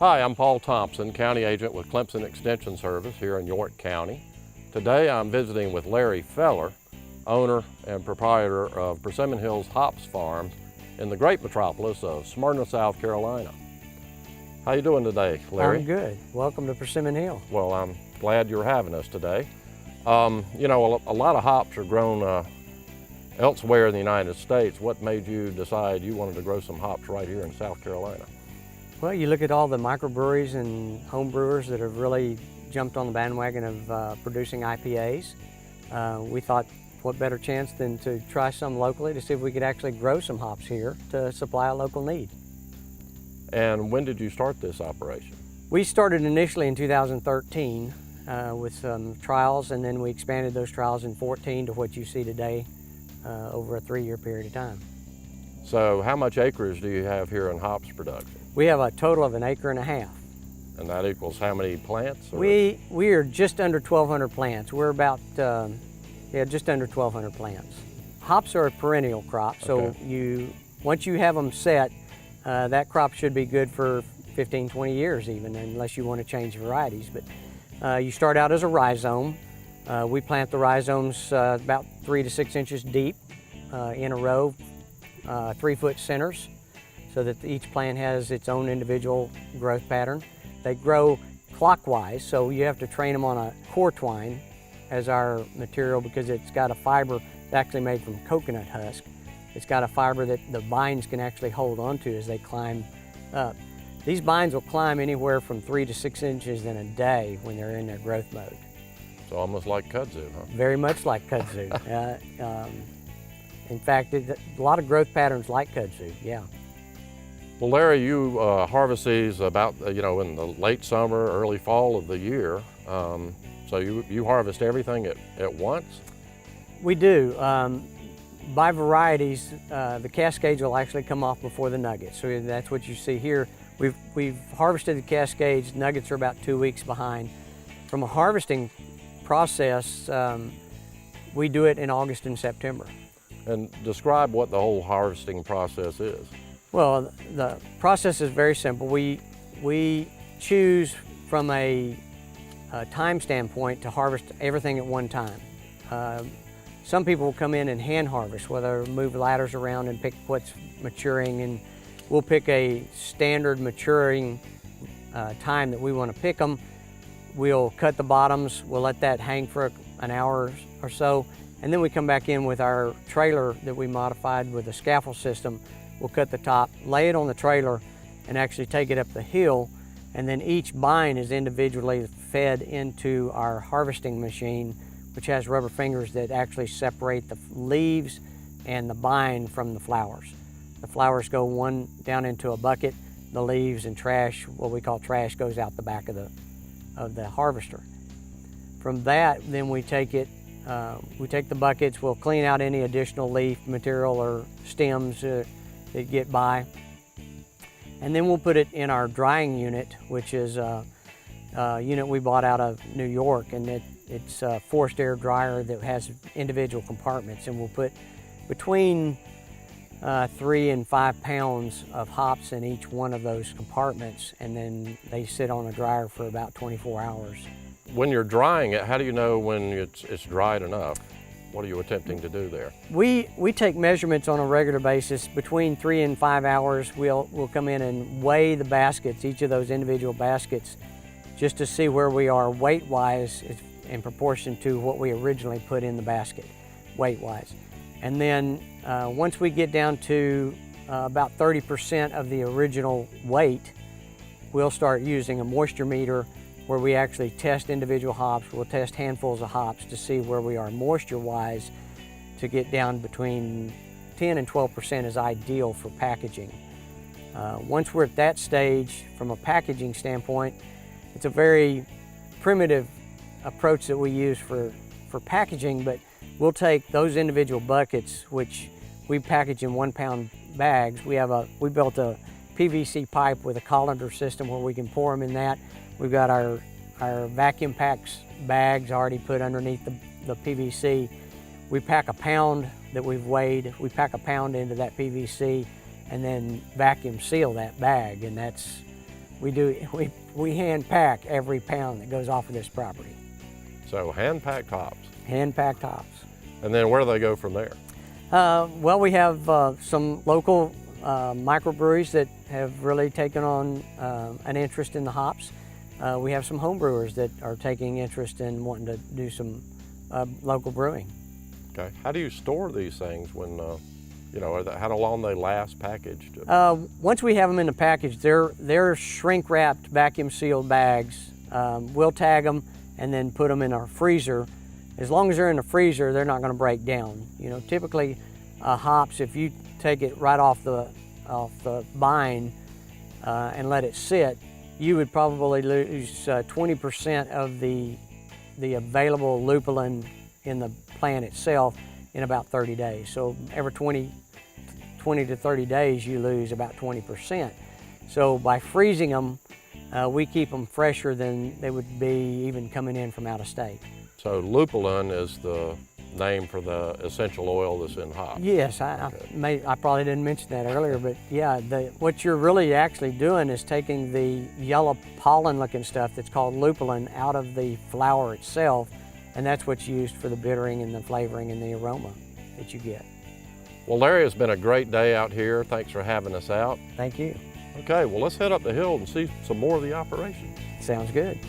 Hi, I'm Paul Thompson, County Agent with Clemson Extension Service here in York County. Today I'm visiting with Larry Feller, owner and proprietor of Persimmon Hill Hops farms in the great metropolis of Smyrna, South Carolina. How you doing today, Larry? I'm good. Welcome to Persimmon Hill. Well, I'm glad you're having us today. You know, a lot of hops are grown elsewhere in the United States. What made you decide you wanted to grow some hops right here in South Carolina? Well, you look at all the microbreweries and home brewers that have really jumped on the bandwagon of producing IPAs. We thought, what better chance than to try some locally to see if we could actually grow some hops here to supply a local need. And when did you start this operation? We started initially in 2013 with some trials, and then we expanded those trials in 2014 to what you see today over a 3-year period of time. So how much acreage do you have here in hops production? We have a total of 1.5 acres. And that equals how many plants? Or? We are just under 1,200 plants. We're about, just under 1,200 plants. Hops are a perennial crop, so once you have them set, that crop should be good for 15, 20 years even, unless you want to change varieties. But you start out as a rhizome. We plant the rhizomes about 3 to 6 inches deep in a row, 3-foot centers, so that each plant has its own individual growth pattern. They grow clockwise, so you have to train them on a core twine as our material because it's got a fiber that's actually made from coconut husk. It's got a fiber that the vines can actually hold onto as they climb up. These vines will climb anywhere from 3 to 6 inches in a day when they're in their growth mode. So almost like kudzu, huh? Very much like kudzu. In fact, a lot of growth patterns like kudzu, yeah. Well, Larry, you harvest these about, in the late summer, early fall of the year. So you harvest everything at once? We do. By varieties, the Cascades will actually come off before the Nuggets. So that's what you see here. We've harvested the Cascades. Nuggets are about 2 weeks behind. From a harvesting process, we do it in August and September. And describe what the whole harvesting process is. Well, the process is very simple. We choose from a time standpoint to harvest everything at one time. Some people will come in and hand harvest, whether move ladders around and pick what's maturing, and we'll pick a standard maturing time that we want to pick them. We'll cut the bottoms, we'll let that hang for an hour or so, and then we come back in with our trailer that we modified with a scaffold system. We'll cut the top, lay it on the trailer, and actually take it up the hill, and then each vine is individually fed into our harvesting machine, which has rubber fingers that actually separate the leaves and the vine from the flowers. The flowers go one down into a bucket, the leaves and trash, what we call trash, goes out the back of the harvester. From that, then we take the buckets, we'll clean out any additional leaf material or stems that get by, and then we'll put it in our drying unit, which is a unit we bought out of New York, and it's a forced air dryer that has individual compartments, and we'll put between 3 and 5 pounds of hops in each one of those compartments, and then they sit on a dryer for about 24 hours. When you're drying it, how do you know when it's dried enough? What are you attempting to do there? We take measurements on a regular basis. Between 3 and 5 hours, we'll come in and weigh the baskets, each of those individual baskets, just to see where we are weight-wise in proportion to what we originally put in the basket, weight-wise. And then once we get down to about 30% of the original weight, we'll start using a moisture meter where we actually test individual hops. We'll test handfuls of hops to see where we are moisture-wise to get down between 10 and 12% is ideal for packaging. Once we're at that stage, from a packaging standpoint, it's a very primitive approach that we use for packaging, but we'll take those individual buckets, which we package in 1-pound bags. We built a PVC pipe with a colander system where we can pour them in that. We've got our vacuum packs bags already put underneath the PVC. We pack a pound that we've weighed, we pack a pound into that PVC and then vacuum seal that bag, and that's We hand pack every pound that goes off of this property. So hand-packed hops. Hand packed hops. And then where do they go from there? Well, we have some local microbreweries that have really taken on an interest in the hops. We have some home brewers that are taking interest in wanting to do some local brewing. Okay. How do you store these things when, how long they last packaged? Once we have them in the package, they're shrink wrapped, vacuum sealed bags. We'll tag them and then put them in our freezer. As long as they're in the freezer, they're not going to break down. Typically hops, if you take it right off the vine and let it sit, you would probably lose 20% of the available lupulin in the plant itself in about 30 days. So every 20 to 30 days, you lose about 20%. So by freezing them, we keep them fresher than they would be even coming in from out of state. So lupulin is the name for the essential oil that's in hops. Yes, I probably didn't mention that earlier, but yeah, what you're really actually doing is taking the yellow pollen-looking stuff that's called lupulin out of the flower itself, and that's what's used for the bittering and the flavoring and the aroma that you get. Well, Larry, it's been a great day out here. Thanks for having us out. Thank you. Okay, well, let's head up the hill and see some more of the operation. Sounds good.